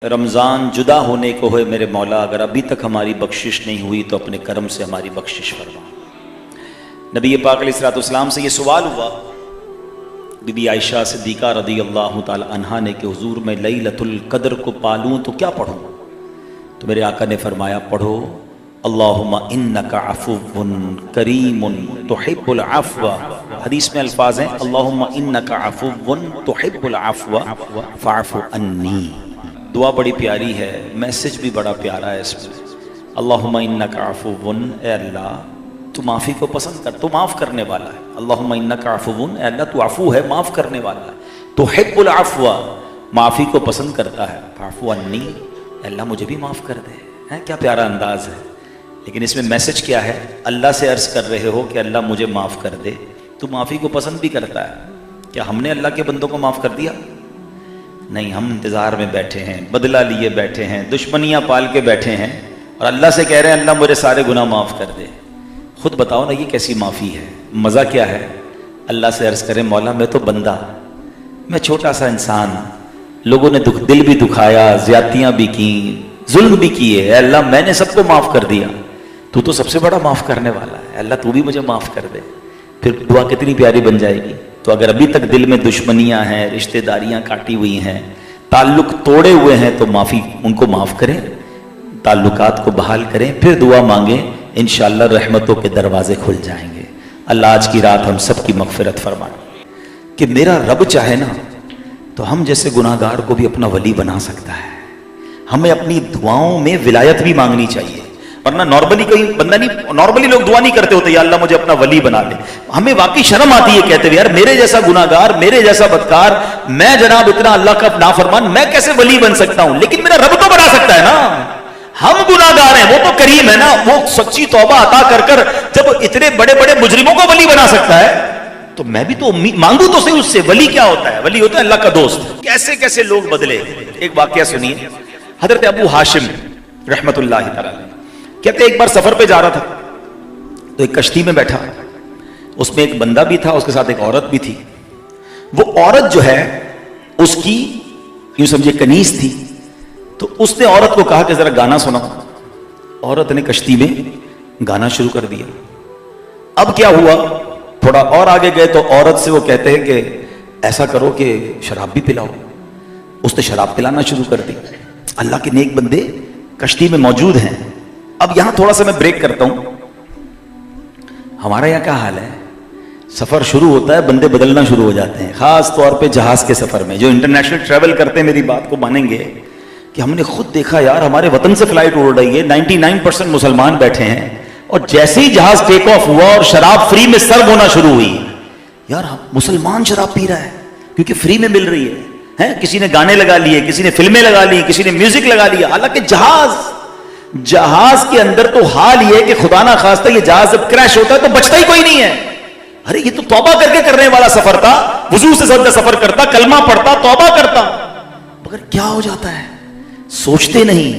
رمضان جدا ہونے کو ہے میرے مولا، اگر ابھی تک ہماری بخشش نہیں ہوئی تو اپنے کرم سے ہماری بخشش فرما۔ نبی پاک علیہ الصلوۃ والسلام سے یہ سوال ہوا بی بی عائشہ صدیقہ رضی اللہ تعالی عنہا نے کہ حضور میں لیلۃ القدر کو پالوں تو کیا پڑھوں؟ تو میرے آقا نے فرمایا پڑھو اللہم انک عفو کریم تحب العفو، حدیث میں الفاظ ہیں اللہم انک عفو تحب العفو فاعف عنی۔ دعا بڑی پیاری ہے، میسج بھی بڑا پیارا ہے اس میں۔ اللہم انک عفو، اے اللہ تو معافی کو پسند کر، تو معاف کرنے والا ہے۔ اللہم انک عفو، اے اللہ تو عفو ہے، معاف کرنے والا ہے۔ تحب العفو، معافی کو پسند کرتا ہے۔ فاعف عنی، اے اللہ مجھے بھی معاف کر دے۔ کیا پیارا انداز ہے، لیکن اس میں میسج کیا ہے؟ اللہ سے عرض کر رہے ہو کہ اللہ مجھے معاف کر دے، تو معافی کو پسند بھی کرتا ہے۔ کیا ہم نے اللہ کے بندوں کو معاف کر دیا؟ نہیں، ہم انتظار میں بیٹھے ہیں، بدلہ لیے بیٹھے ہیں، دشمنیاں پال کے بیٹھے ہیں، اور اللہ سے کہہ رہے ہیں اللہ مجھے سارے گناہ معاف کر دے۔ خود بتاؤ نا یہ کیسی معافی ہے؟ مزہ کیا ہے؟ اللہ سے عرض کریں مولا میں تو بندہ، میں چھوٹا سا انسان، لوگوں نے دل بھی دکھایا، زیادتیاں بھی کی، ظلم بھی کیے، اے اللہ میں نے سب کو معاف کر دیا، تو سب سے بڑا معاف کرنے والا ہے، اللہ تو بھی مجھے معاف کر دے۔ پھر دعا کتنی پیاری بن جائے گی۔ تو اگر ابھی تک دل میں دشمنیاں ہیں، رشتہ داریاں کاٹی ہوئی ہیں، تعلق توڑے ہوئے ہیں، تو معافی ان کو معاف کریں، تعلقات کو بحال کریں، پھر دعا مانگیں، انشاءاللہ رحمتوں کے دروازے کھل جائیں گے۔ اللہ آج کی رات ہم سب کی مغفرت فرمائے۔ کہ میرا رب چاہے نا تو ہم جیسے گناہگار کو بھی اپنا ولی بنا سکتا ہے۔ ہمیں اپنی دعاؤں میں ولایت بھی مانگنی چاہیے، ورنہ نارملی کوئی بندہ نہیں، نارملی لوگ دعا نہیں کرتے ہوتے یا اللہ مجھے اپنا ولی بنا لے۔ ہمیں واقعی شرم آتی ہے کہتے ہوئے یار میرے جیسا گناہگار، میرے جیسا بدکار، میں جناب اتنا اللہ کا نافرمان، میں کیسے ولی بن سکتا ہوں؟ لیکن میرا رب تو بنا سکتا ہے نا۔ ہم گناہگار ہیں، وہ تو کریم ہے نا، وہ سچی توبہ عطا کر کر جب اتنے بڑے بڑے مجرموں کو ولی بنا سکتا ہے تو میں بھی تو مانگوں تو صحیح اس سے۔ ولی کیا ہوتا ہے؟ ولی ہوتا ہے اللہ کا دوست۔ کیسے کیسے لوگ بدلے۔ ایک واقعہ سنیے، حضرت ابو ہاشم رحمت اللہ تعالی کہتے ایک بار سفر پہ جا رہا تھا تو ایک کشتی میں بیٹھا، اس میں ایک بندہ بھی تھا، اس کے ساتھ ایک عورت بھی تھی۔ وہ عورت جو ہے اس کی یوں سمجھے کنیز تھی، تو اس نے عورت کو کہا کہ ذرا گانا سناؤ۔ عورت نے کشتی میں گانا شروع کر دیا۔ اب کیا ہوا، تھوڑا اور آگے گئے تو عورت سے وہ کہتے ہیں کہ ایسا کرو کہ شراب بھی پلاؤ۔ اس نے شراب پلانا شروع کر دی۔ اللہ کے نیک بندے کشتی میں موجود ہیں۔ اب یہاں تھوڑا سا میں بریک کرتا ہوں۔ ہمارا یہاں کیا حال ہے؟ سفر شروع ہوتا ہے، بندے بدلنا شروع ہو جاتے ہیں، خاص طور پہ جہاز کے سفر میں۔ جو انٹرنیشنل ٹریول کرتے ہیں میری بات کو مانیں گے کہ ہم نے خود دیکھا یار ہمارے وطن سے فلائٹ اڑ رہی ہے، 99% مسلمان بیٹھے ہیں، اور جیسے ہی جہاز ٹیک آف ہوا اور شراب فری میں سرو ہونا شروع ہوئی، یار مسلمان شراب پی رہا ہے کیونکہ فری میں مل رہی ہے۔ کسی نے گانے لگا لیے، کسی نے فلمیں لگا لی، کسی نے میوزک لگا لیا، حالانکہ جہاز کے اندر تو حال یہ ہے کہ خدا نہ خواستہ یہ جہاز جب کریش ہوتا ہے تو بچتا ہی کوئی نہیں ہے۔ ارے یہ تو توبہ کر کے کرنے والا سفر تھا، وضو سے سجدہ سفر کرتا، کلمہ پڑھتا، توبہ کرتا، مگر کیا ہو جاتا ہے؟ سوچتے نہیں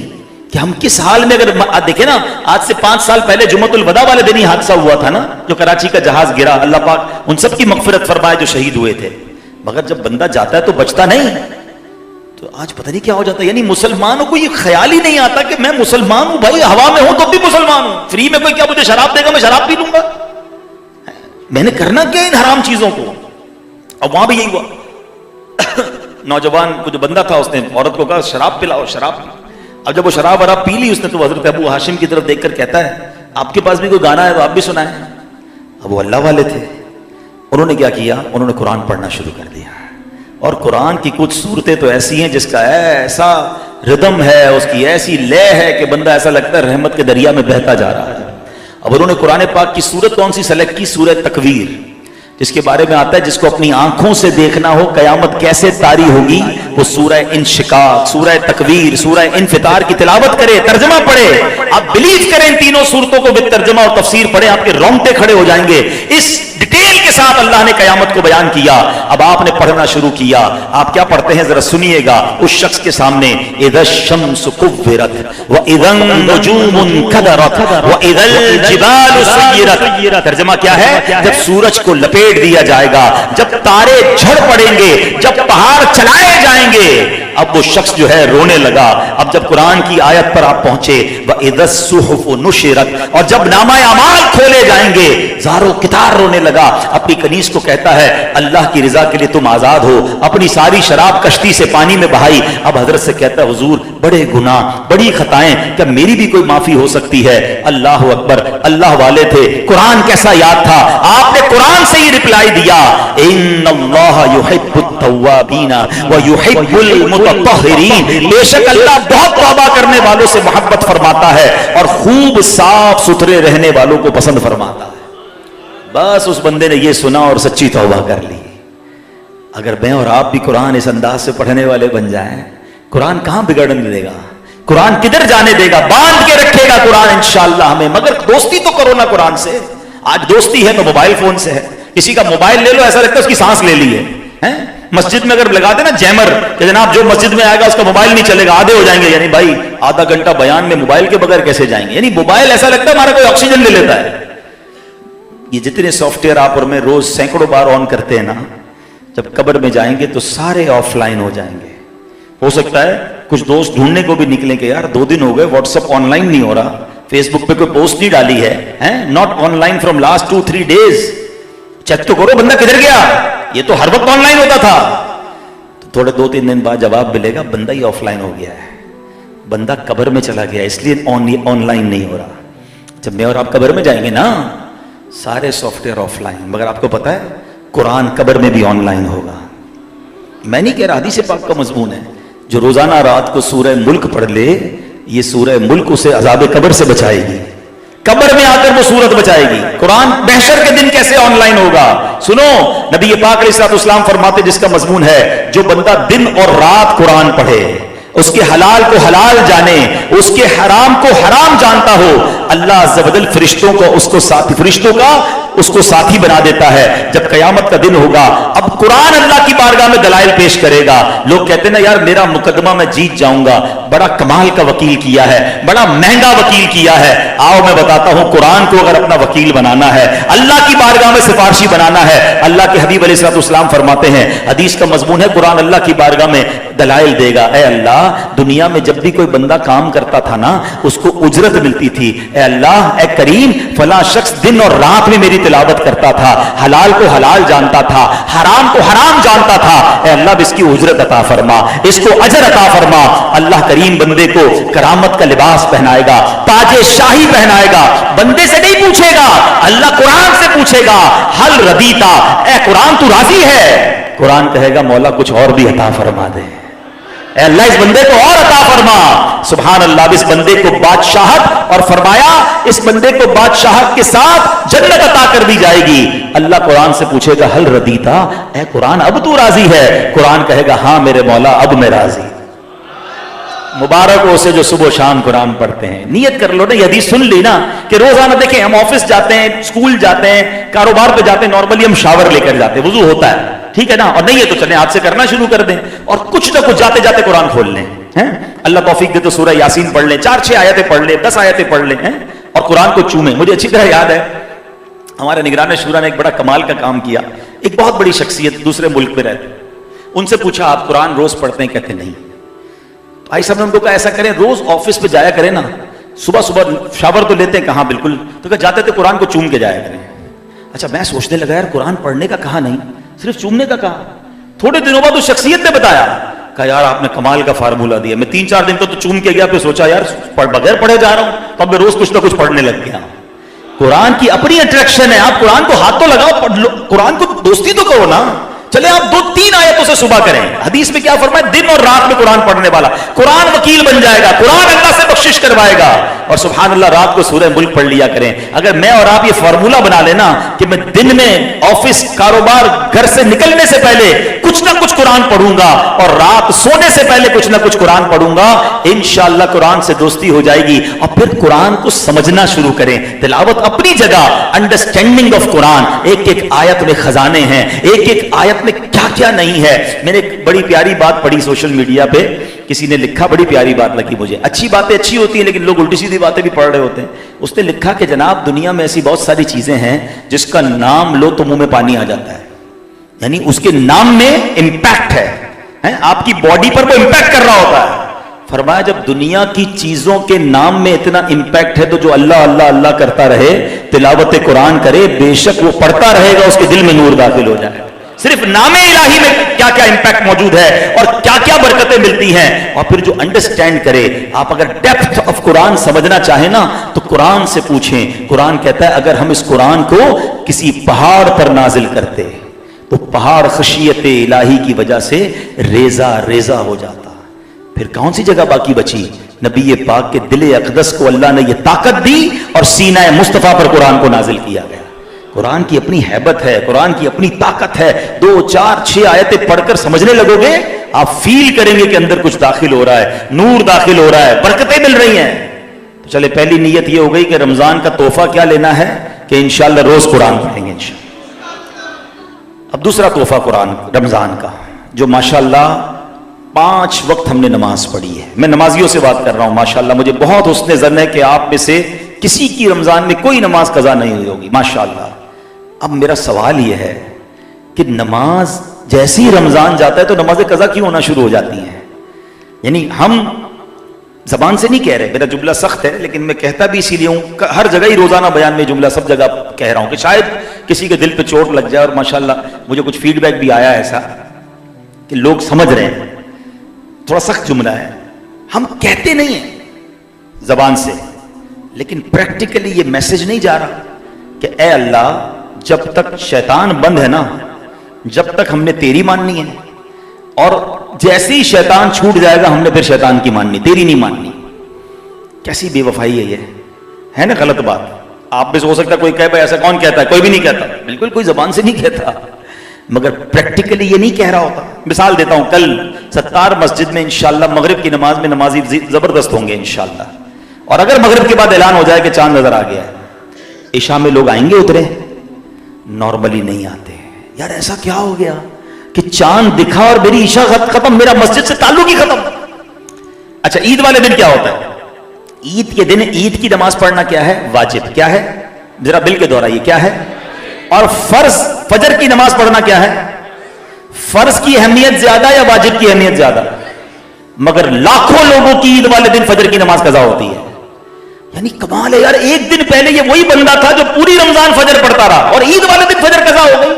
کہ ہم کس حال میں۔ اگر دیکھیں نا، آج سے 5 سال پہلے جمعۃ الوداع والے دن ہی حادثہ ہوا تھا نا، جو کراچی کا جہاز گرا، اللہ پاک ان سب کی مغفرت فرمائے جو شہید ہوئے تھے، مگر جب بندہ جاتا ہے تو بچتا نہیں۔ تو آج پتہ نہیں کیا ہو جاتا ہے، یعنی مسلمانوں کو یہ خیال ہی نہیں آتا کہ میں مسلمان ہوں، بھائی ہوا میں ہوں تو بھی مسلمان ہوں۔ فری میں کوئی کیا مجھے شراب دے گا میں شراب پی لوں گا؟ میں نے کرنا کیا ان حرام چیزوں کو؟ اب وہاں بھی یہی ہوا۔ نوجوان کو جو بندہ تھا اس نے عورت کو کہا شراب پلاؤ، شراب پی۔ اب جب وہ شراب وراب پی لی اس نے تو حضرت ابو ہاشم کی طرف دیکھ کر کہتا ہے آپ کے پاس بھی کوئی گانا ہے تو آپ بھی سنائیں۔ اب وہ اللہ والے تھے، انہوں نے کیا کیا، انہوں نے قرآن پڑھنا شروع کر دیا، اور قرآن کی کچھ صورتیں تو ایسی ہیں جس کا ایسا ردم ہے، اس کی ایسی لے ہے کہ بندہ ایسا لگتا ہے رحمت کے دریا میں بہتا جا رہا ہے۔ اب انہوں نے قرآن پاک کی سورت کون سی سلیکٹ کی؟ سورہ تکویر، جس کے بارے میں آتا ہے جس کو اپنی آنکھوں سے دیکھنا ہو قیامت کیسے طاری ہوگی، وہ سورہ انشقاق، سورہ تکویر، سورہ انفطار کی تلاوت کرے، ترجمہ پڑھے۔ آپ بلیو کریں ان تینوں سورتوں کو ترجمہ اور تفسیر پڑھے، آپ کے رونگٹے کھڑے ہو جائیں گے۔ اس ڈیٹیل کے ساتھ اللہ نے قیامت کو بیان کیا۔ اب آپ نے پڑھنا شروع کیا، آپ کیا پڑھتے ہیں ذرا سنیے گا۔ اس شخص کے سامنے اذا الشمس كورت واذا النجوم انكدرت واذا الجبال سيرت۔ ترجمہ کیا ہے؟ جب سورج کو لپیٹ دیا جائے گا، جب تارے جھڑ پڑیں گے، جب پہاڑ چلائے جائیں گے، اب وہ شخص جو ہے رونے لگا. اب جب قرآن کی آیت پر آپ پہنچے وَإِذَا الصُّحُفُ نُشِرَتْ، اور جب نامہ اعمال کھولے جائیں گے، زارو کتار رونے لگا. اپنی کنیز کو کہتا ہے اللہ کی رضا کے لیے تم آزاد ہو. اپنی ساری شراب کشتی سے پانی میں بہائی. اب حضرت سے کہتا ہے حضور بڑے گناہ بڑی خطائیں، کیا میری بھی کوئی معافی ہو سکتی ہے؟ اللہ اکبر، اللہ والے تھے. قرآن کیسا یاد تھا، آپ نے قرآن سے ہی ریپلائی دیا ان اللہ یحب التوابین ویحب المتطہرین، بے شک اللہ بہت توبہ کرنے والوں سے محبت فرماتا ہے اور خوب صاف ستھرے رہنے والوں کو پسند فرماتا ہے. بس اس بندے نے یہ سنا اور سچی توبہ کر لی. اگر میں اور آپ بھی قرآن اس انداز سے پڑھنے والے بن جائیں، قرآن کہاں بگڑنے دے گا، قرآن کدھر جانے دے گا، باندھ کے رکھے گا قرآن انشاءاللہ ہمیں. مگر دوستی تو کرو نا قرآن سے. آج دوستی ہے تو موبائل فون سے ہے. کسی کا موبائل لے لو ایسا لگتا ہے اس کی سانس لے لی ہے. مسجد میں اگر لگا دے نا جیمر کہ جناب جو مسجد میں آئے گا اس کا موبائل نہیں چلے گا، آدھے ہو جائیں گے. یعنی بھائی آدھا گھنٹہ بیان میں موبائل کے بغیر کیسے جائیں گے؟ یعنی موبائل ایسا لگتا ہے ہمارا کوئی آکسیجن لے لیتا ہے. یہ جتنے سافٹ ویئر آپ اور میں روز سینکڑوں بار آن کرتے ہیں نا، جب قبر میں جائیں گے تو سارے آف لائن ہو جائیں گے. ہو سکتا ہے کچھ دوست ڈھونڈنے کو بھی نکلیں کہ یار 2 دن ہو گئے واٹس ایپ آن لائن نہیں ہو رہا، فیس بک پہ کوئی پوسٹ نہیں ڈالی ہے، not on line from last 2-3 days. Check تو کرو بندہ کدھر گیا، یہ تو ہر وقت آن لائن ہوتا تھا. تو تھوڑے 2-3 دن بعد جواب ملے گا بندہ ہی آف لائن ہو گیا ہے، بندہ قبر میں چلا گیا اس لیے آن لائن نہیں ہو رہا. جب میں اور آپ قبر میں جائیں گے نا سارے سافٹ ویئر آف لائن. مگر آپ کو پتا ہے قرآن قبر میں بھی آن لائن ہوگا. میں نہیں کہہ رہا، حدیث پاک کا مضمون ہے. جو روزانہ رات کو سورہ ملک پڑھ لے، یہ سورہ ملک اسے عذاب قبر سے بچائے گی. قبر میں آ کر وہ سورت بچائے گی. قرآن محشر کے دن کیسے آن لائن ہوگا؟ سنو، نبی پاک علیہ الصلوۃ والسلام فرماتے جس کا مضمون ہے جو بندہ دن اور رات قرآن پڑھے، اس کے حلال کو حلال جانے، اس کے حرام کو حرام جانتا ہو، اللہ عز و جل فرشتوں کا اس کو ساتھی بنا دیتا ہے. جب قیامت کا دن ہوگا اب قرآن اللہ کی بارگاہ میں دلائل پیش کرے گا. لوگ کہتے ہیں نا یار میرا مقدمہ میں جیت جاؤں گا، بڑا کمال کا وکیل کیا ہے، بڑا مہنگا وکیل کیا ہے. آؤ میں بتاتا ہوں، قرآن کو اگر اپنا وکیل بنانا ہے، اللہ کی بارگاہ میں سفارشی بنانا ہے، اللہ کے حبیب علیہ الصلوۃ والسلام فرماتے ہیں، حدیث کا مضمون ہے قرآن اللہ کی بارگاہ میں دلائل دے گا. اے اللہ، دنیا میں جب بھی کوئی بندہ کام کرتا تھا نا اس کو اجرت ملتی تھی. اے اللہ، اے کریم، فلاں شخص دن اور رات میں میری تلاوت کرتا تھا، حلال کو حلال جانتا تھا، حرام کو حرام جانتا تھا. اے اللہ اس کی اجرت عطا فرما، اس کو اجر عطا فرما. اللہ کریم بندے کو کرامت کا لباس پہنائے گا، تاج شاہی پہنائے گا. بندے سے نہیں پوچھے گا، اللہ قرآن سے پوچھے گا حل ردیتا، اے قرآن تو راضی ہے؟ قرآن کہے گا مولا کچھ اور بھی عطا فرما دے. اے اللہ اس بندے کو اور عطا فرما. سبحان اللہ، اس بندے کو بادشاہت، اور فرمایا اس بندے کو بادشاہت کے ساتھ جنت عطا کر دی جائے گی. اللہ قرآن سے پوچھے گا حل ردیتا، اے قرآن اب تو راضی ہے؟ قرآن کہے گا ہاں میرے مولا اب میں راضی. مبارک ہو اسے جو صبح و شام قرآن پڑھتے ہیں. نیت کر لو نا، یہ حدیث سن لی نا کہ روزانہ دیکھیں ہم آفس جاتے ہیں، اسکول جاتے ہیں، کاروبار پہ جاتے ہیں، نارملی ہم شاور لے کر جاتے ہیں، وضو ہوتا ہے، ٹھیک ہے نا، اور نہیں ہے تو چلیں آج سے کرنا شروع کر دیں اور کچھ نہ کچھ جاتے جاتے قرآن کھول لیں. اللہ توفیق دے تو سورہ یاسین پڑھ لیں، 4-6 آیتیں پڑھ لیں، 10 آیتیں پڑھ لیں اور قرآن کو چومیں. مجھے اچھی طرح یاد ہے ہمارے نگران شورا نے ایک بڑا کمال کا کام کیا. ایک بہت بڑی شخصیت دوسرے ملک میں رہتے، ان سے پوچھا آپ قرآن روز پڑھتے ہیں؟ کہتے نہیں. تو آئی صاحب نے ان کو کہا ایسا کریں روز آفس پہ جایا کریں نا، صبح صبح شاور تو لیتے ہیں کہاں، بالکل، تو کہ جاتے تھے قرآن کو چوم کے جایا کریں. اچھا میں سوچنے لگا یار قرآن پڑھنے کا کہا نہیں، صرف چومنے کا کہا. تھوڑے دنوں بعد اس شخصیت نے بتایا، کہا یار آپ نے کمال کا فارمولہ دیا. میں 3-4 دن تو چوم کے گیا، پھر سوچا یار بغیر پڑھے جا رہا ہوں، تو اب میں روز کچھ نہ کچھ پڑھنے لگ گیا. قرآن کی اپنی اٹریکشن ہے. آپ قرآن کو ہاتھ تو لگاؤ، پڑھ لو، قرآن کو دوستی تو کرو نا. چلے آپ 2-3 آیتوں سے صبح کریں. حدیث میں کیا فرمایا؟ دن اور رات میں قرآن پڑھنے والا قرآن وکیل بن جائے گا، قرآن اللہ سے بخشش کروائے گا. اور سبحان اللہ رات کو سورہ ملک پڑھ لیا کریں. اگر میں اور آپ یہ فارمولہ بنا لینا کہ میں دن میں آفس، کاروبار، گھر سے نکلنے سے پہلے کچھ نہ کچھ قرآن پڑھوں گا اور رات سونے سے پہلے کچھ نہ کچھ قرآن پڑھوں گا، انشاءاللہ قرآن سے دوستی ہو جائے گی. اور پھر قرآن کو سمجھنا شروع کریں. تلاوت اپنی جگہ، انڈرسٹینڈنگ آف قرآن، ایک ایک آیت میں خزانے ہیں، ایک ایک آیت میں کیا کیا نہیں ہے. میں نے ایک بڑی پیاری بات پڑھی سوشل میڈیا پہ، کسی نے لکھا، بڑی پیاری بات لگی مجھے. اچھی باتیں اچھی ہوتی ہیں لیکن لوگ الٹی سیدھی باتیں بھی پڑھ رہے ہوتے ہیں. اس نے لکھا کہ جناب دنیا میں ایسی بہت ساری چیزیں ہیں جس کا نام لو تو منہ میں پانی آ جاتا ہے، یعنی اس کے نام میں امپیکٹ ہے. آپ کی باڈی پر وہ امپیکٹ کر رہا ہوتا ہے. فرمایا جب دنیا کی چیزوں کے نام میں اتنا امپیکٹ ہے تو جو اللہ اللہ اللہ کرتا رہے, تلاوت قرآن کرے, بے شک وہ پڑھتا رہے گا, اس کے دل میں نور داخل ہو جائے. صرف نام الہی میں کیا کیا امپیکٹ موجود ہے اور کیا کیا برکتیں ملتی ہیں. اور پھر جو انڈرسٹینڈ کرے, آپ اگر ڈیپتھ آف قرآن سمجھنا چاہیں نا تو قرآن سے پوچھیں. قرآن کہتا ہے اگر ہم اس قرآن کو کسی پہاڑ پر نازل کرتے تو پہاڑ خشیت الہی کی وجہ سے ریزہ ریزہ ہو جاتا. پھر کون سی جگہ باقی بچی؟ نبی پاک کے دل اقدس کو اللہ نے یہ طاقت دی اور سینہ مصطفیٰ پر قرآن کو نازل کیا گیا. قرآن کی اپنی ہیبت ہے, قرآن کی اپنی طاقت ہے. 2 4 6 آیتیں پڑھ کر سمجھنے لگو گے, آپ فیل کریں گے کہ اندر کچھ داخل ہو رہا ہے, نور داخل ہو رہا ہے, برکتیں مل رہی ہیں. تو چلے پہلی نیت یہ ہو گئی کہ رمضان کا تحفہ کیا لینا ہے کہ انشاءاللہ روز قرآن پڑھیں گے انشاءاللہ. اب دوسرا تحفہ قرآن رمضان کا, جو ماشاءاللہ 5 وقت ہم نے نماز پڑھی ہے. میں نمازیوں سے بات کر رہا ہوں. ماشاءاللہ مجھے بہت حسن ظن ہے کہ آپ میں سے کسی کی رمضان میں کوئی نماز قضا نہیں ہوئی ہوگی ماشاءاللہ. اب میرا سوال یہ ہے کہ نماز جیسی رمضان جاتا ہے تو نماز قضا کیوں ہونا شروع ہو جاتی ہیں؟ یعنی ہم زبان سے نہیں کہہ رہے, میرا جملہ سخت ہے لیکن میں کہتا بھی اسی لیے ہوں, ہر جگہ ہی روزانہ بیان میں جملہ سب جگہ کہہ رہا ہوں کہ شاید کسی کے دل پہ چوٹ لگ جائے. اور ماشاءاللہ مجھے کچھ فیڈ بیک بھی آیا ایسا کہ لوگ سمجھ رہے ہیں. تھوڑا سخت جملہ ہے, ہم کہتے نہیں ہیں زبان سے لیکن پریکٹیکلی یہ میسج نہیں جا رہا کہ اے اللہ جب تک شیطان بند ہے نا, جب تک ہم نے تیری ماننی ہے, اور جیسے ہی شیطان چھوٹ جائے گا ہم نے پھر شیطان کی ماننی, تیری نہیں ماننی. کیسی بے وفائی ہے یہ, ہے نا غلط بات. آپ میں سے ہو سکتا ہے کوئی کہے بھائی ایسا کون کہتا ہے, کوئی بھی نہیں کہتا, بالکل کوئی زبان سے نہیں کہتا, مگر پریکٹیکلی یہ نہیں کہہ رہا ہوتا. مثال دیتا ہوں, کل ستار مسجد میں انشاءاللہ مغرب کی نماز میں نمازی زبردست ہوں گے انشاءاللہ. اور اگر مغرب کے بعد اعلان ہو جائے کہ چاند نظر آ گیا ہے, عشاء میں لوگ آئیں گے اترے؟ نارملی نہیں آتے. یار ایسا کیا ہو گیا کہ چاند دکھا اور میری عشاء ختم, میرا مسجد سے تعلق ہی ختم. اچھا عید والے دن کیا ہوتا ہے؟ عید کے دن عید کی نماز پڑھنا کیا ہے؟ واجب. کیا ہے؟ ذرا بل کے دہرائیے کیا ہے؟ اور فرض فجر کی نماز پڑھنا کیا ہے؟ فرض کی اہمیت زیادہ یا واجب کی اہمیت زیادہ؟ مگر لاکھوں لوگوں کی عید والے دن فجر کی نماز قضا ہوتی ہے. یعنی کمال ہے یار, ایک دن پہلے یہ وہی بندہ تھا جو پوری رمضان فجر پڑھتا رہا اور عید والے دن فجر قضا ہو گئی.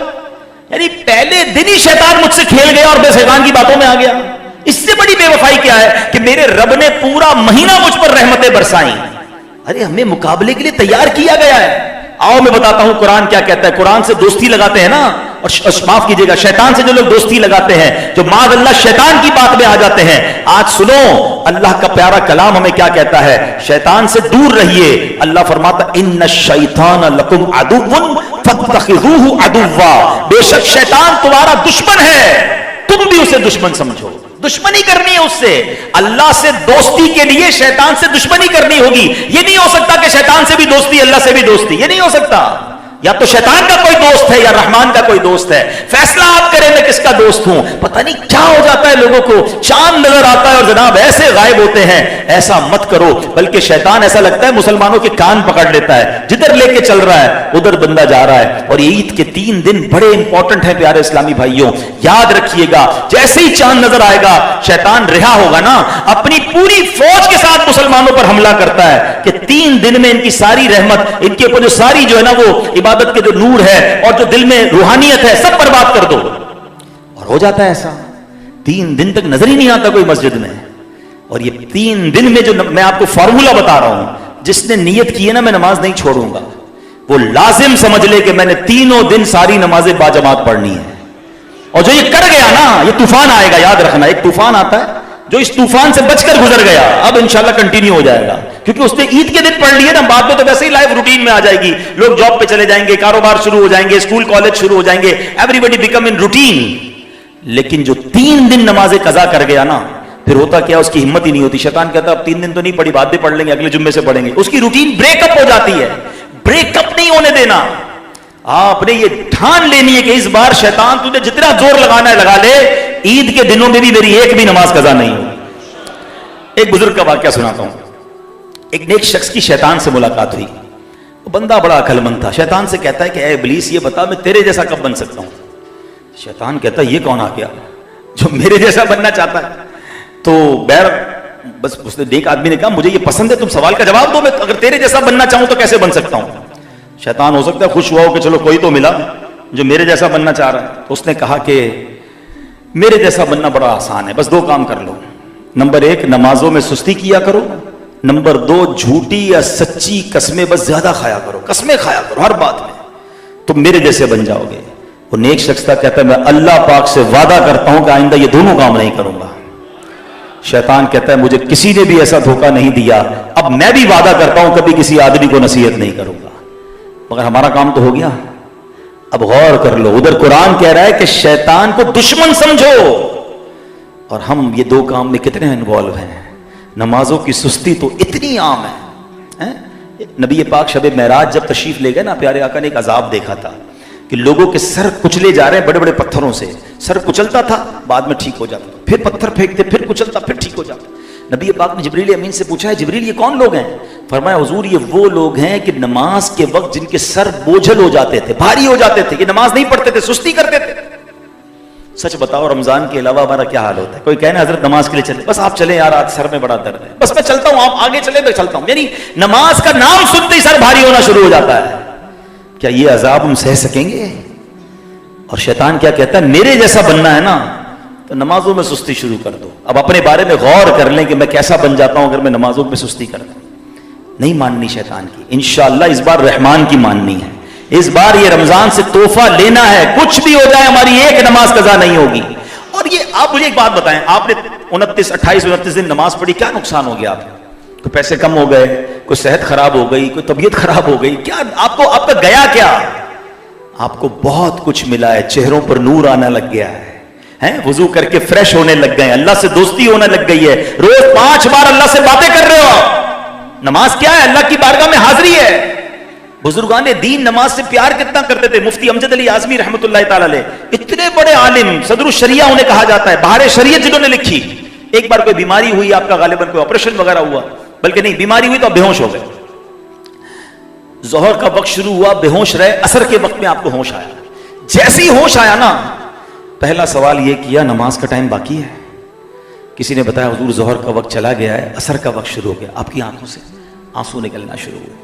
یعنی پہلے دن ہی شیطان مجھ سے کھیل گیا اور میں شیطان کی باتوں میں آ گیا. اس سے بڑی بے وفائی کیا ہے کہ میرے رب نے پورا مہینہ مجھ پر رحمتیں برسائیں. ارے ہمیں مقابلے کے لیے تیار کیا گیا ہے. آؤ میں بتاتا ہوں قرآن کیا کہتا ہے. قرآن سے دوستی لگاتے ہیں نا, اور معاف کیجیے گا شیطان سے جو لوگ دوستی لگاتے ہیں, جو معاذ اللہ شیطان کی بات میں آ جاتے ہیں, آج سنو اللہ کا پیارا کلام ہمیں کیا کہتا ہے. شیطان سے دور رہیے. اللہ فرماتا ان الشیطان لکم عدو فاتخذوہ عدوا, بے شک شیطان تمہارا دشمن ہے, تم بھی اسے دشمن سمجھو. دشمنی کرنی ہے اس سے. اللہ سے دوستی کے لیے شیطان سے دشمنی کرنی ہوگی. یہ نہیں ہو سکتا کہ شیطان سے بھی دوستی اللہ سے بھی دوستی, یہ نہیں ہو سکتا. یا تو شیطان کا کوئی دوست ہے یا رحمان کا کوئی دوست ہے. فیصلہ آپ کریں میں کس کا دوست ہوں. پتہ نہیں کیا ہو جاتا ہے لوگوں کو, چاند نظر آتا ہے اور جناب ایسے غائب ہوتے ہیں. ایسا مت کرو, بلکہ شیطان ایسا لگتا ہے مسلمانوں کے کان پکڑ لیتا ہے, جدھر لے کے چل رہا ہے ادھر بندہ جا رہا ہے. اور یہ عید کے 3 دن بڑے امپورٹنٹ ہیں پیارے اسلامی بھائیوں, یاد رکھیے گا. جیسے ہی چاند نظر آئے گا شیطان رہا ہوگا نا, اپنی پوری فوج کے ساتھ مسلمانوں پر حملہ کرتا ہے کہ 3 دن میں ان کی ساری رحمت, ان کے اوپر جو ساری جو ہے نا وہ عبادت کے جو نور ہے اور جو دل میں روحانیت ہے سب برباد کر دو. اور ہو جاتا ہے ایسا, 3 دن تک نظر ہی نہیں آتا کوئی مسجد میں. اور یہ 3 دن میں جو میں آپ کو فارمولا بتا رہا ہوں, جس نے نیت کی ہے نا میں نماز نہیں چھوڑوں گا, وہ لازم سمجھ لے کہ میں نے 3 دن ساری نمازیں باجماعت پڑھنی ہے. اور جو یہ کر گیا نا, یہ طوفان آئے گا, یاد رکھنا ایک طوفان آتا ہے, جو اس طوفان سے بچ کر گزر گیا اب انشاءاللہ کنٹینیو ہو جائے گا, کیونکہ اس نے عید کے دن پڑھ لیے نا, بعد میں تو ویسے ہی لائف روٹین میں آ جائے گی. لوگ جاب پہ چلے جائیں گے, کاروبار شروع ہو جائیں گے, اسکول کالج شروع ہو جائیں گے, ایوری بڈی بیکم ان روٹین. لیکن جو 3 دن نمازیں قضا کر گیا نا, پھر ہوتا کیا, اس کی ہمت ہی نہیں ہوتی. شیطان کہتا اب 3 دن تو نہیں پڑھی, بعد میں پڑھ لیں گے, اگلے جمعے سے پڑھیں گے. اس کی روٹین بریک اپ ہو جاتی ہے. بریک اپ نہیں ہونے دینا. آپ نے یہ ٹھان لینی ہے کہ اس بار شیطان تجھے جتنا زور لگانا ہے لگا لے, عید کے دنوں میں بھی میری ایک بھی نماز قضا نہیں ہوگی. ایک بزرگ کا واقعہ سناتا ہوں. ایک نیک شخص کی شیطان سے ملاقات ہوئی. وہ بندہ بڑا عقل مند تھا. شیطان سے کہتا ہے کہ اے ابلیس یہ بتا میں تیرے جیسا کب بن سکتا ہوں. شیطان کہتا ہے یہ کون آ گیا. جو میرے جیسا بننا چاہتا ہے. تو بہر بس اس نے ایک آدمی نے کہا مجھے یہ پسند ہے, تم سوال کا جواب دو, میں اگر تیرے جیسا بننا چاہوں تو کیسے بن سکتا ہوں. شیطان ہو سکتا ہے خوش ہوا ہو کہ چلو کوئی تو ملا جو میرے جیسا بننا چاہ رہا ہے. تو اس نے کہا کہ میرے جیسا بننا بڑا آسان ہے, بس 2 کام کر لو. نمبر 1, نمازوں میں سستی کیا کرو. نمبر 2, جھوٹی یا سچی قسمیں بس زیادہ کھایا کرو, قسمیں کھایا کرو ہر بات میں, تم میرے جیسے بن جاؤ گے. وہ نیک شخص تھا, کہتا ہے میں اللہ پاک سے وعدہ کرتا ہوں کہ آئندہ یہ دونوں کام نہیں کروں گا. شیطان کہتا ہے مجھے کسی نے بھی ایسا دھوکہ نہیں دیا, اب میں بھی وعدہ کرتا ہوں کبھی کسی آدمی کو نصیحت نہیں کروں گا. مگر ہمارا کام تو ہو گیا. اب غور کر لو, ادھر قرآن کہہ رہا ہے کہ شیطان کو دشمن سمجھو, اور ہم یہ 2 کام میں کتنے انوالو ہیں. نمازوں کی سستی تو اتنی عام ہے. نبی پاک شب معراج جب تشریف لے گئے نا, پیارے آقا نے ایک عذاب دیکھا تھا کہ لوگوں کے سر کچلے جا رہے ہیں بڑے بڑے پتھروں سے. سر کچلتا تھا, بعد میں ٹھیک ہو جاتا, پھر پتھر پھینکتے, پھر کچلتا, پھر ٹھیک ہو جاتا. نبی پاک نے جبریل امین سے پوچھا ہے جبریل یہ کون لوگ ہیں؟ فرمایا حضور یہ وہ لوگ ہیں کہ نماز کے وقت جن کے سر بوجھل ہو جاتے تھے, بھاری ہو جاتے تھے, کہ نماز نہیں پڑھتے تھے, سستی کرتے تھے. سچ بتاؤ رمضان کے علاوہ ہمارا کیا حال ہوتا ہے؟ کوئی کہنا حضرت نماز کے لیے چلے, بس آپ چلیں یار آج سر میں بڑا درد ہے, بس میں چلتا ہوں, آپ آگے چلیں میں چلتا ہوں. یعنی نماز کا نام سنتے ہی سر بھاری ہونا شروع ہو جاتا ہے. کیا یہ عذاب ہم سہ سکیں گے؟ اور شیطان کیا کہتا ہے میرے جیسا بننا ہے نا تو نمازوں میں سستی شروع کر دو. اب اپنے بارے میں غور کر لیں کہ میں کیسا بن جاتا ہوں اگر میں نمازوں میں سستی کرتا ہوں. نہیں ماننی شیطان کی, انشاءاللہ اس بار رحمان کی ماننی ہے. اس بار یہ رمضان سے تحفہ لینا ہے, کچھ بھی ہو جائے ہماری ایک نماز قضا نہیں ہوگی. اور یہ آپ مجھے ایک بات بتائیں, آپ نے 29 دن نماز پڑھی, کیا نقصان ہو گیا آپ کو؟ کوئی پیسے کم ہو گئے, کوئی صحت خراب ہو گئی, کوئی طبیعت خراب ہو گئی, کیا آپ کو, آپ کا گیا کیا؟ آپ کو بہت کچھ ملا ہے. چہروں پر نور آنا لگ گیا ہے, وضو کر کے فریش ہونے لگ گئے, اللہ سے دوستی ہونے لگ گئی ہے, روز 5 بار اللہ سے باتیں کر رہے ہو. نماز کیا ہے؟ اللہ کی بارگاہ میں حاضری ہے. بزرگان دین نماز سے پیار کتنا کرتے تھے. مفتی امجد علی اعظمی رحمۃ اللہ تعالی علیہ, اتنے بڑے عالم, صدر الشریعہ انہیں کہا جاتا ہے, بہار شریعت جنہوں نے لکھی. ایک بار کوئی بیماری ہوئی آپ کا, غالباً کوئی آپریشن وغیرہ ہوا, بلکہ نہیں بیماری ہوئی تو آپ بے ہوش ہو گئے. ظہر کا وقت شروع ہوا, بے ہوش رہے, عصر کے وقت میں آپ کو ہوش آیا. جیسے ہی ہوش آیا نا, پہلا سوال یہ کیا نماز کا ٹائم باقی ہے؟ کسی نے بتایا حضور ظہر کا وقت چلا گیا ہے, عصر کا وقت شروع ہو گیا. آپ کی آنکھوں سے آنسو نکلنا شروع ہوئے.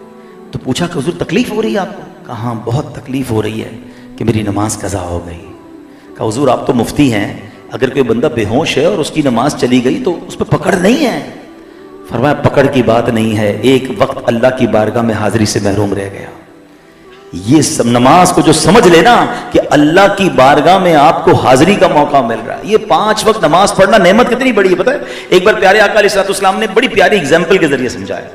تو پوچھا کہ حضور تکلیف ہو رہی ہے آپ کو؟ کہا ہاں بہت تکلیف ہو رہی ہے کہ میری نماز قضا ہو گئی. کہا حضور آپ تو مفتی ہیں, اگر کوئی بندہ بے ہوش ہے اور اس کی نماز چلی گئی تو اس پہ پکڑ نہیں ہے؟ فرمایا پکڑ کی بات نہیں ہے, ایک وقت اللہ کی بارگاہ میں حاضری سے محروم رہ گیا. یہ سب نماز کو جو سمجھ لینا کہ اللہ کی بارگاہ میں آپ کو حاضری کا موقع مل رہا ہے. یہ 5 وقت نماز پڑھنا نعمت کتنی بڑی ہے پتہ ہے. ایک بار پیارے آقا علیہ الصلوۃ والسلام نے بڑی پیاری ایگزامپل کے ذریعے سمجھایا.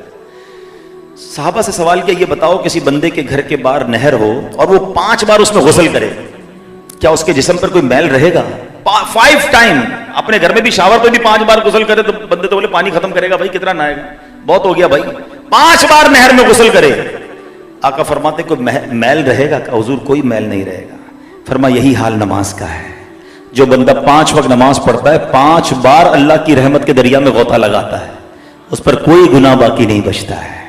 صحابہ سے سوال کیا یہ بتاؤ کسی بندے کے گھر کے باہر نہر ہو اور وہ 5 بار اس میں غسل کرے, کیا اس کے جسم پر کوئی میل رہے گا؟ 5 ٹائم. اپنے گھر میں بھی شاور پہ بھی 5 بار غسل کرے تو بندے تو بولے پانی ختم کرے گا, بھائی کتنا نہائے گا, بہت ہو گیا بھائی. 5 بار نہر میں غسل کرے. آقا فرماتے کوئی میل رہے گا؟ کہ حضور کوئی میل نہیں رہے گا. فرمایا یہی حال نماز کا ہے. جو بندہ 5 وقت نماز پڑھتا ہے 5 بار اللہ کی رحمت کے دریا میں غوطہ لگاتا ہے, اس پر کوئی گناہ باقی نہیں بچتا ہے.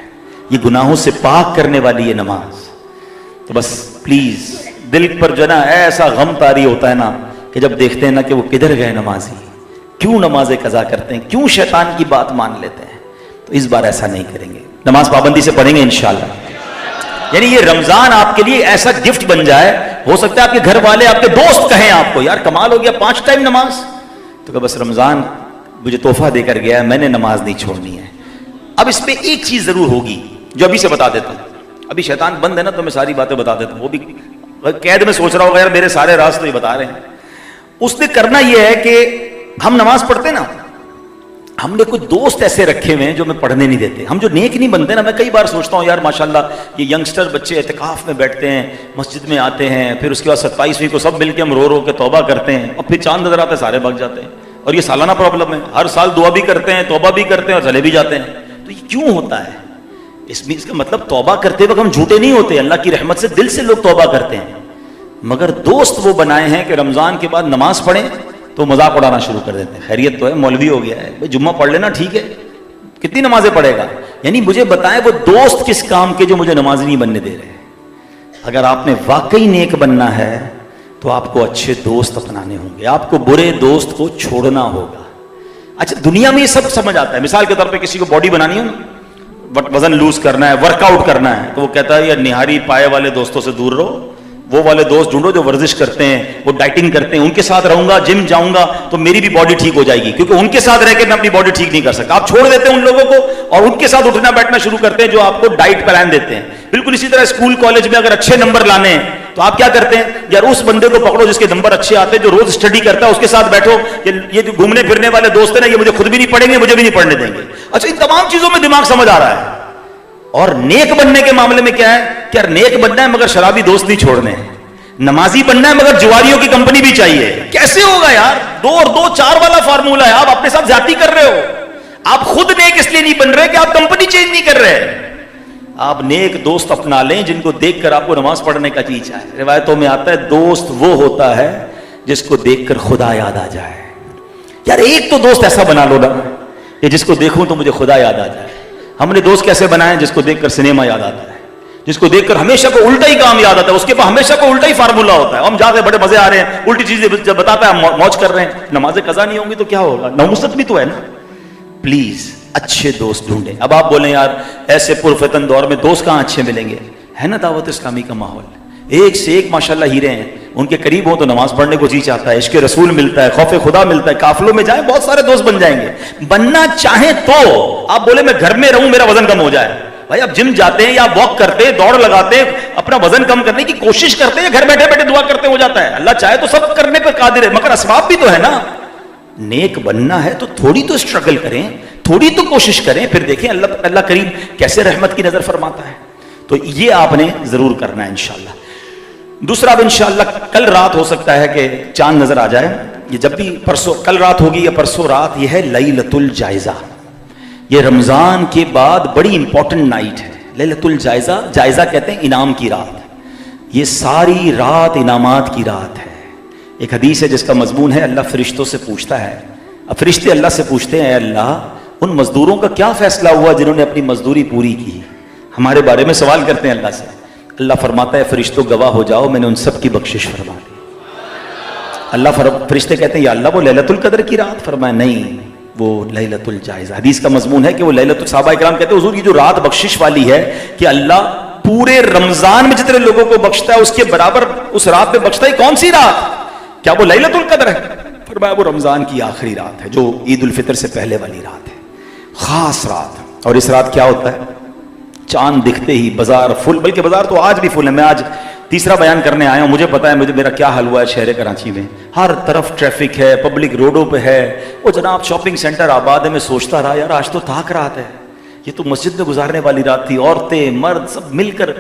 یہ گناہوں سے پاک کرنے والی ہے نماز. تو بس پلیز دل پر جو نا ایسا غم طاری ہوتا ہے نا کہ جب دیکھتے ہیں نا کہ وہ کدھر گئے نمازی, کیوں نمازیں قضا کرتے ہیں, کیوں شیطان کی بات مان لیتے ہیں. تو اس بار ایسا نہیں کریں گے, نماز پابندی سے پڑھیں گے انشاءاللہ. یعنی یہ رمضان آپ کے لیے ایسا گفٹ بن جائے, ہو سکتا ہے آپ کے گھر والے آپ کے دوست کہیں آپ کو یار کمال ہو گیا 5 ٹائم نماز, تو کہ بس رمضان مجھے تحفہ دے کر گیا ہے, میں نے نماز نہیں چھوڑنی ہے. اب اس پہ ایک چیز ضرور ہوگی جو ابھی سے بتا دیتا ہوں. ابھی شیطان بند ہے نا تو میں ساری باتیں بتا دیتا ہوں, وہ بھی قید میں سوچ رہا ہوگا یار میرے سارے راز تو یہ بتا رہے ہیں. اس نے کرنا یہ ہے کہ ہم نماز پڑھتے نا, ہم نے کچھ دوست ایسے رکھے ہوئے ہیں جو ہمیں پڑھنے نہیں دیتے. ہم جو نیک نہیں بنتے نا, میں کئی بار سوچتا ہوں یار ماشاءاللہ یہ ینگسٹر بچے اعتکاف میں بیٹھتے ہیں, مسجد میں آتے ہیں, پھر اس کے بعد 27ویں کو سب مل کے ہم رو رو کے توبہ کرتے ہیں, اور پھر چاند نظر آتے ہیں سارے بھگ جاتے ہیں. اور یہ سالانہ پرابلم ہے, ہر سال دعا بھی کرتے ہیں, توبہ بھی کرتے ہیں اور چلے بھی جاتے ہیں. تو یہ کیوں ہوتا ہے؟ اس کا مطلب توبہ کرتے وقت ہم جھوٹے نہیں ہوتے, اللہ کی رحمت سے دل سے لوگ توبہ کرتے ہیں. مگر دوست وہ بنائے ہیں کہ رمضان کے بعد نماز پڑھیں تو مذاق اڑانا شروع کر دیتے ہیں, خیریت تو ہے, مولوی ہو گیا ہے, بھائی جمعہ پڑھ لینا ٹھیک ہے, کتنی نمازیں پڑھے گا. یعنی مجھے بتائیں وہ دوست کس کام کے جو مجھے نماز نہیں بننے دے رہے. اگر آپ نے واقعی نیک بننا ہے تو آپ کو اچھے دوست اپنانے ہوں گے, آپ کو برے دوست کو چھوڑنا ہوگا. اچھا دنیا میں یہ سب سمجھ آتا ہے. مثال کے طور پہ کسی کو باڈی بنانی ہے نا, وزن لوز کرنا ہے, ورک آؤٹ کرنا ہے, تو وہ کہتا ہے یہ نہاری پائے والے دوستوں سے دور رہو, وہ والے دوست ڈھونڈو جو ورزش کرتے ہیں, وہ ڈائٹنگ کرتے ہیں, ان کے ساتھ رہوں گا, جم جاؤں گا تو میری بھی باڈی ٹھیک ہو جائے گی, کیونکہ ان کے ساتھ رہ کے میں اپنی باڈی ٹھیک نہیں کر سکتا. آپ چھوڑ دیتے ہیں ان لوگوں کو اور ان کے ساتھ اٹھنا بیٹھنا شروع کرتے ہیں جو آپ کو ڈائٹ پلان دیتے ہیں. بالکل اسی طرح اسکول کالج میں اگر اچھے نمبر لانے ہیں تو آپ کیا کرتے ہیں, یار اس بندے کو پکڑو جس کے نمبر اچھے آتے ہیں, جو روز اسٹڈی کرتا ہے, اس کے ساتھ بیٹھو. یہ جو گھومنے پھرنے والے دوست ہیں نا, یہ مجھے خود بھی نہیں پڑھیں گے, مجھے بھی نہیں پڑھنے دیں گے. اچھا ان تمام چیزوں میں دماغ سمجھ آ رہا ہے. اور نیک بننے کے معاملے میں کیا ہے کہ یار نیک بننا ہے مگر شرابی دوست نہیں چھوڑنے ہیں, نمازی بننا ہے مگر جواریوں کی کمپنی بھی چاہیے. کیسے ہوگا یار؟ 2 اور 2 4 والا فارمولا ہے. آپ اپنے ساتھ زیادتی کر رہے ہو. آپ خود نیک اس لیے نہیں بن رہے کہ آپ کمپنی چینج نہیں کر رہے. آپ نیک دوست اپنا لیں جن کو دیکھ کر آپ کو نماز پڑھنے کا جی چاہے. روایتوں میں آتا ہے دوست وہ ہوتا ہے جس کو دیکھ کر خدا یاد آ جائے. یار ایک تو دوست ایسا بنا لو نا کہ جس کو دیکھوں تو مجھے خدا یاد آ جائے. ہم نے دوست کیسے بنائے؟ جس کو دیکھ کر سنیما یاد آتا ہے, جس کو دیکھ کر ہمیشہ کو الٹا ہی کام یاد آتا ہے, اس کے پاس ہمیشہ کو الٹا ہی فارمولا ہوتا ہے. ہم جا کے بڑے مزے آ رہے ہیں, الٹی چیزیں جب بتاتا ہے ہم موج کر رہے ہیں. نمازیں قضا نہیں ہوں گی تو کیا ہوگا؟ ناموست بھی تو ہے نا. پلیز اچھے دوست ڈھونڈیں. اب آپ بولیں یار ایسے پرفتن دور میں دوست کہاں اچھے ملیں گے؟ ہے نا دعوت اسلامی کا ماحول, ایک سے ایک ماشاءاللہ ہیرے ہیں. ان کے قریب ہوں تو نماز پڑھنے کو جی چاہتا ہے, عشق رسول ملتا ہے, خوف خدا ملتا ہے. قافلوں میں جائیں بہت سارے دوست بن جائیں گے. بننا چاہیں تو آپ بولے میں گھر میں رہوں میرا وزن کم ہو جائے. بھائی آپ جم جاتے ہیں یا واک کرتے ہیں, دوڑ لگاتے ہیں, اپنا وزن کم کرنے کی کوشش کرتے ہیں, گھر بیٹھے بیٹھے دعا کرتے ہو جاتا ہے. اللہ چاہے تو سب کرنے پہ قادر ہے, مگر اسباب بھی تو ہے نا. نیک بننا ہے تو تھوڑی تو اسٹرگل کریں, تھوڑی تو کوشش کریں, پھر دیکھیں اللہ کریم کیسے رحمت کی نظر فرماتا ہے. تو یہ آپ نے ضرور کرنا ہے انشاءاللہ. دوسرا اب انشاءاللہ کل رات ہو سکتا ہے کہ چاند نظر آ جائے. یہ جب بھی پرسوں کل رات ہوگی یا پرسوں رات, یہ ہے لیلۃ الجائزہ. یہ رمضان کے بعد بڑی امپورٹنٹ نائٹ ہے لیلۃ الجائزہ. جائزہ کہتے ہیں انعام کی رات. یہ ساری رات انعامات کی رات ہے. ایک حدیث ہے جس کا مضمون ہے اللہ فرشتوں سے پوچھتا ہے. اب فرشتے اللہ سے پوچھتے ہیں اے اللہ ان مزدوروں کا کیا فیصلہ ہوا جنہوں نے اپنی مزدوری پوری کی؟ ہمارے بارے میں سوال کرتے ہیں اللہ سے. اللہ فرماتا ہے فرشتوں گواہ ہو جاؤ میں نے ان سب کی بخشش فرما دی. اللہ فرشتے کہتے ہیں یا اللہ وہ لیلۃ القدر کی رات؟ فرمایا نہیں وہ لیلۃ الجائزہ. حدیث کا مضمون ہے کہ وہ لیلۃ, صحابہ کرام کہتے ہیں حضور یہ جو رات بخشش والی ہے کہ اللہ پورے رمضان میں جتنے لوگوں کو بخشتا ہے اس کے برابر اس رات میں بخشتا ہے. کون سی رات؟ کیا وہ لیلۃ القدر ہے؟ فرمایا وہ رمضان کی آخری رات ہے جو عید الفطر سے پہلے والی رات ہے, خاص رات. اور اس رات کیا ہوتا ہے؟ چاند دکھتے ہی بازار فل, بلکہ بازار تو آج بھی فل ہے. میں آج تیسرا بیان کرنے آیا ہوں, مجھے پتا ہے میرا کیا حال ہوا ہے شہر کراچی میں. ہر طرف ٹریفک ہے, پبلک روڈوں پہ ہے. وہ جناب شاپنگ سینٹر آباد ہے. میں سوچتا رہا یار آج تو تاک رات ہے, یہ تو مسجد میں گزارنے والی رات تھی. عورتیں مرد سب مل کر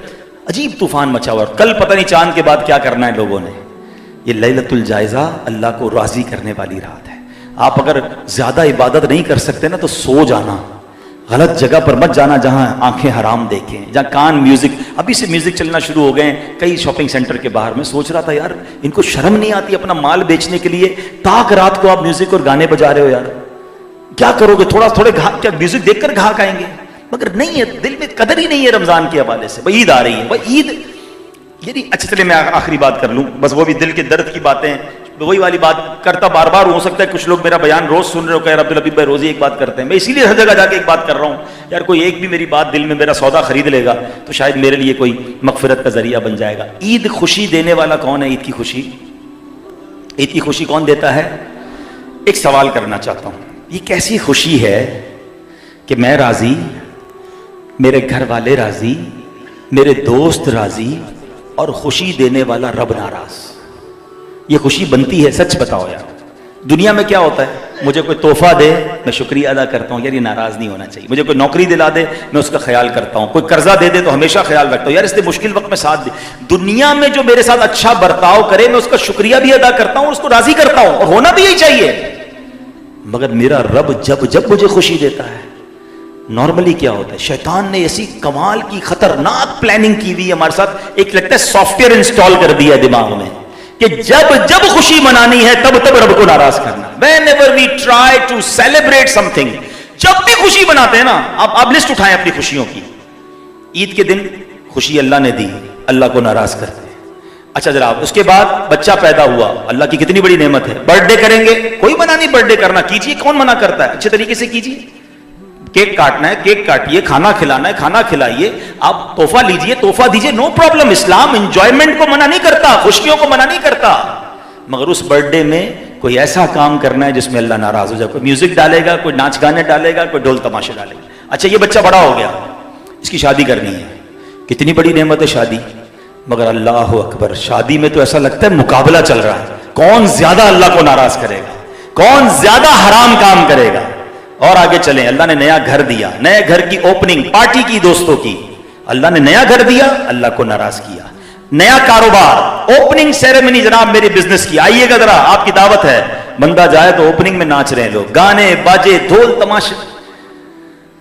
عجیب طوفان مچا ہوا. کل پتہ نہیں چاند کے بعد کیا کرنا ہے لوگوں نے. یہ لیلۃ الجائزہ اللہ کو راضی کرنے والی رات ہے. آپ اگر زیادہ عبادت نہیں کر سکتے نا تو سو جانا, غلط جگہ پر مت جانا جہاں آنکھیں حرام دیکھیں, جہاں کان میوزک. ابھی سے میوزک چلنا شروع ہو گئے ہیں کئی شاپنگ سینٹر کے باہر. میں سوچ رہا تھا یار ان کو شرم نہیں آتی اپنا مال بیچنے کے لیے تاک رات کو آپ میوزک اور گانے بجا رہے ہو. یار کیا کرو گے؟ تھوڑے کیا میوزک دیکھ کر گھاک آئیں گے؟ مگر نہیں ہے, دل میں قدر ہی نہیں ہے رمضان کے حوالے سے. بھائی عید آ رہی ہے, بھائی عید یعنی اچھا چلے میں آخری بات کر لوں بس, وہ بھی دل کے درد کی باتیں, وہی والی بات کرتا بار بار. ہو سکتا ہے کچھ لوگ میرا بیان روز سن رہے ہو کہ یار عبدالحبیب بھائی روز ہی ایک بات کرتے ہیں. میں اسی لیے ہر جگہ جا کے ایک بات کر رہا ہوں. یار کوئی ایک بھی میری بات دل میں میرا سودا خرید لے گا تو شاید میرے لیے کوئی مغفرت کا ذریعہ بن جائے گا. عید خوشی دینے والا کون ہے؟ عید کی خوشی کون دیتا ہے؟ ایک سوال کرنا چاہتا ہوں, یہ کیسی خوشی ہے کہ میں راضی, میرے گھر والے راضی, میرے دوست راضی اور خوشی دینے والا رب ناراض؟ یہ خوشی بنتی ہے؟ سچ بتاؤ یار. دنیا میں کیا ہوتا ہے, مجھے کوئی تحفہ دے میں شکریہ ادا کرتا ہوں, یار یہ ناراض نہیں ہونا چاہیے. مجھے کوئی نوکری دلا دے میں اس کا خیال کرتا ہوں, کوئی قرضہ دے دے تو ہمیشہ خیال رکھتا ہوں یار اس نے مشکل وقت میں ساتھ دے. دنیا میں جو میرے ساتھ اچھا برتاؤ کرے میں اس کا شکریہ بھی ادا کرتا ہوں, اس کو راضی کرتا ہوں, اور ہونا بھی یہی چاہیے. مگر میرا رب جب مجھے خوشی دیتا ہے, نارملی کیا ہوتا ہے, شیطان نے ایسی کمال کی خطرناک پلاننگ کی ہوئی ہمارے ساتھ, ایک لگتا ہے سافٹ ویئر انسٹال کر دیا دماغ میں کہ جب خوشی منانی ہے تب رب کو ناراض کرنا. Whenever we try to celebrate something, جب بھی خوشی مناتے ہیں نا, آپ لسٹ اٹھائیں اپنی خوشیوں کی. عید کے دن خوشی اللہ نے دی, اللہ کو ناراض کرتے ہیں. اچھا جناب، اس کے بعد بچہ پیدا ہوا، اللہ کی کتنی بڑی نعمت ہے. برتھ ڈے کریں گے، کوئی منع نہیں برتھ ڈے کرنا، کیجیے، کون منع کرتا ہے، اچھے طریقے سے کیجیے. کیک کاٹنا ہے کیک کاٹیے، کھانا کھلانا ہے کھانا کھلائیے، آپ تحفہ لیجیے تحفہ دیجیے، نو پرابلم. اسلام انجوائمنٹ کو منع نہیں کرتا، خوشیوں کو منع نہیں کرتا، مگر اس برتھ ڈے میں کوئی ایسا کام کرنا ہے جس میں اللہ ناراض ہو جائے. کوئی میوزک ڈالے گا، کوئی ناچ گانے ڈالے گا، کوئی ڈھول تماشے ڈالے گا. اچھا یہ بچہ بڑا ہو گیا، اس کی شادی کرنی ہے، کتنی بڑی نعمت ہے شادی، مگر اللہ اکبر، شادی میں تو ایسا لگتا ہے مقابلہ چل رہا ہے، کون زیادہ اللہ کو ناراض کرے گا، کون زیادہ حرام کام کرے گا. اور آگے چلیں، اللہ نے نیا گھر دیا، نئے گھر کی اوپننگ پارٹی کی، دوستوں کی، اللہ نے نیا گھر دیا، اللہ کو ناراض کیا. نیا کاروبار، اوپننگ سیریمنی جناب میری بزنس کی، آئیے گا ذرا، آپ کی دعوت ہے. بندہ جائے تو اوپننگ میں ناچ رہے ہیں لوگ، گانے باجے ڈھول تماشے.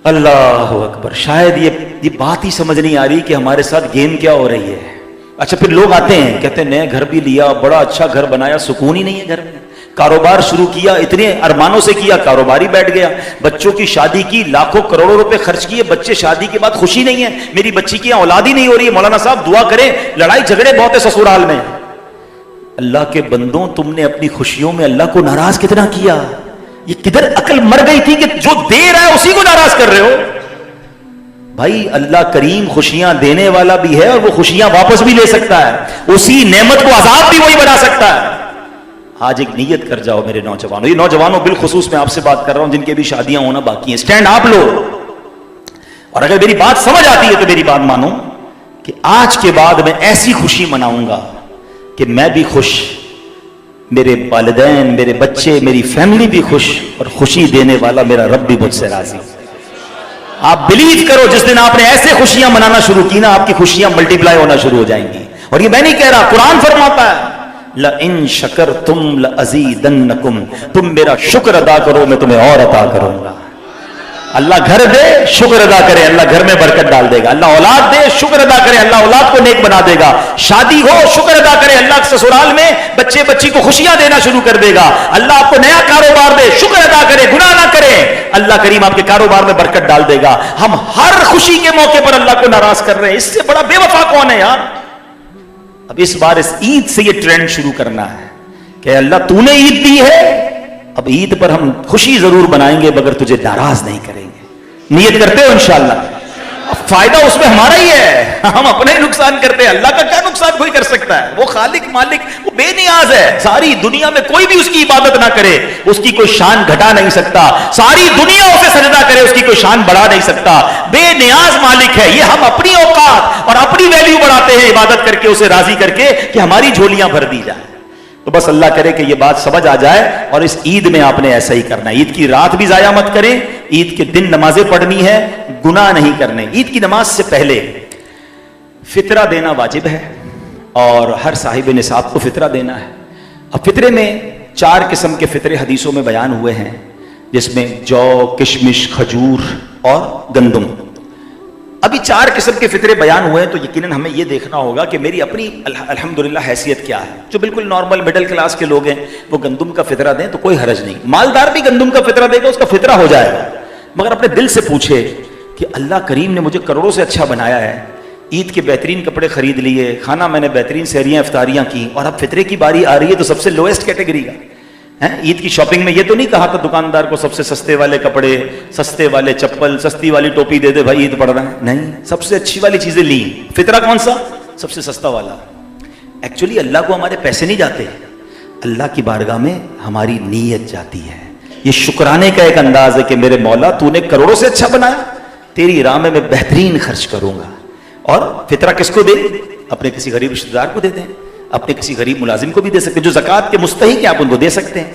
اللہ اکبر. شاید یہ بات ہی سمجھ نہیں آ رہی کہ ہمارے ساتھ گیم کیا ہو رہی ہے. اچھا پھر لوگ آتے ہیں کہتے ہیں نئے گھر بھی لیا، بڑا اچھا گھر بنایا، سکون ہی نہیں ہے گھر میں. کاروبار شروع کیا، اتنے ارمانوں سے کیا، کاروبار ہی بیٹھ گیا. بچوں کی شادی کی، لاکھوں کروڑوں روپے خرچ کیے، بچے شادی کے بعد خوشی نہیں ہے، میری بچی کی اولاد ہی نہیں ہو رہی ہے. مولانا صاحب دعا کریں، لڑائی جھگڑے بہت ہے سسرال میں. اللہ کے بندوں، تم نے اپنی خوشیوں میں اللہ کو ناراض کتنا کیا. یہ کدھر عقل مر گئی تھی کہ جو دے رہا ہے اسی کو ناراض کر رہے ہو. بھائی اللہ کریم خوشیاں دینے والا بھی ہے اور وہ خوشیاں واپس بھی لے سکتا ہے، اسی نعمت کو عذاب بھی وہی بنا سکتا ہے. آج ایک نیت کر جاؤ میرے نوجوانوں، یہ نوجوانوں بالخصوص میں آپ سے بات کر رہا ہوں جن کے بھی شادیاں ہونا باقی ہیں. سٹینڈ آپ لو، اور اگر میری بات سمجھ آتی ہے تو میری بات مانو کہ آج کے بعد میں ایسی خوشی مناؤں گا کہ میں بھی خوش، میرے والدین، میرے بچے، میری فیملی بھی خوش، اور خوشی دینے والا میرا رب بھی مجھ سے راضی. آپ بلیو کرو، جس دن آپ نے ایسے خوشیاں منانا شروع کی نا، آپ کی خوشیاں ملٹی پلائی ہونا شروع ہو جائیں گی. اور یہ میں نہیں کہہ رہا، قرآن فرماتا ہے لَإِن شَكَرْتُمْ لَأَزِيدَنَّكُمْ، تم میرا شکر ادا کرو میں تمہیں اور عطا کروں گا. اللہ گھر دے، شکر ادا کرے، اللہ گھر میں برکت ڈال دے گا. اللہ اولاد دے، شکر ادا کرے، اللہ اولاد کو نیک بنا دے گا. شادی ہو، شکر ادا کرے، اللہ سسرال میں بچے بچی کو خوشیاں دینا شروع کر دے گا. اللہ آپ کو نیا کاروبار دے، شکر ادا کرے، گناہ نہ کرے، اللہ کریم آپ کے کاروبار میں برکت ڈال دے گا. ہم ہر خوشی کے موقع پر اللہ کو ناراض کر رہے ہیں، اس سے بڑا بے وفا کون ہے یار. اب اس بار اس عید سے یہ ٹرینڈ شروع کرنا ہے کہ اللہ تو نے عید دی ہے، اب عید پر ہم خوشی ضرور بنائیں گے مگر تجھے ناراض نہیں کریں گے. نیت کرتے ہو انشاءاللہ؟ اب فائدہ اس میں ہمارا ہی ہے، ہم اپنے ہی نقصان کرتے ہیں. اللہ کا کیا نقصان کوئی کر سکتا ہے؟ وہ خالق مالک، وہ بے نیاز ہے. ساری دنیا میں کوئی بھی اس کی عبادت نہ کرے، اس کی کوئی شان گھٹا نہیں سکتا. ساری دنیا اسے سجدہ کرے، اس کی کوئی شان بڑھا نہیں سکتا. بے نیاز مالک ہے. یہ ہم اپنی اوقات اور اپنی ویلیو بڑھاتے ہیں عبادت کر کے، اسے راضی کر کے کہ ہماری جھولیاں بھر دی جائیں. تو بس اللہ کرے کہ یہ بات سمجھ آ جائے، اور اس عید میں آپ نے ایسا ہی کرنا ہے. عید کی رات بھی ضائع مت کریں، عید کے دن نمازیں پڑھنی ہے، گناہ نہیں کرنے. عید کی نماز سے پہلے فطرہ دینا واجب ہے، اور ہر صاحب نصاب کو فطرہ دینا ہے. اب فطرے میں 4 قسم کے فطرے حدیثوں میں بیان ہوئے ہیں، جس میں جو، کشمش، کھجور اور گندم. ابھی 4 قسم کے فطرے بیان ہوئے ہیں، تو یقیناً ہمیں یہ دیکھنا ہوگا کہ میری اپنی الحمدللہ حیثیت کیا ہے. جو بالکل نارمل مڈل کلاس کے لوگ ہیں وہ گندم کا فطرہ دیں تو کوئی حرج نہیں. مالدار بھی گندم کا فطرہ دے گا، اس کا فطرہ ہو جائے گا. مگر اپنے دل سے پوچھے کہ اللہ کریم نے مجھے کروڑوں سے اچھا بنایا ہے، عید کے بہترین کپڑے خرید لیے، کھانا میں نے بہترین سحریاں افطاریاں کی، اور اب فطرے کی باری آ رہی ہے تو سب سے لوئسٹ کیٹیگری کا عید کی شاپنگ میں یہ تو نہیں کہا تھا دکاندار کو سب سے سستے والے کپڑے، سستے والے چپل، سستی والی ٹوپی دے دے بھائی عید پڑ رہا ہے. نہیں، سب سے اچھی والی چیزیں لی. فطرہ کون سا؟ سب سے سستا والا. ایکچولی اللہ کو ہمارے پیسے نہیں جاتے، اللہ کی بارگاہ میں ہماری نیت جاتی ہے. یہ شکرانے کا ایک انداز ہے کہ میرے مولا تو نے کروڑوں سے اچھا بنایا، تیری راہ میں بہترین خرچ کروں گا. اور فطرہ کس کو دے؟ اپنے کسی غریب رشتہ دار کو دے دیں، اپنے کسی غریب ملازم کو بھی دے سکتے ہیں. جو زکوٰۃ کے مستحق ہیں آپ ان کو دے سکتے ہیں.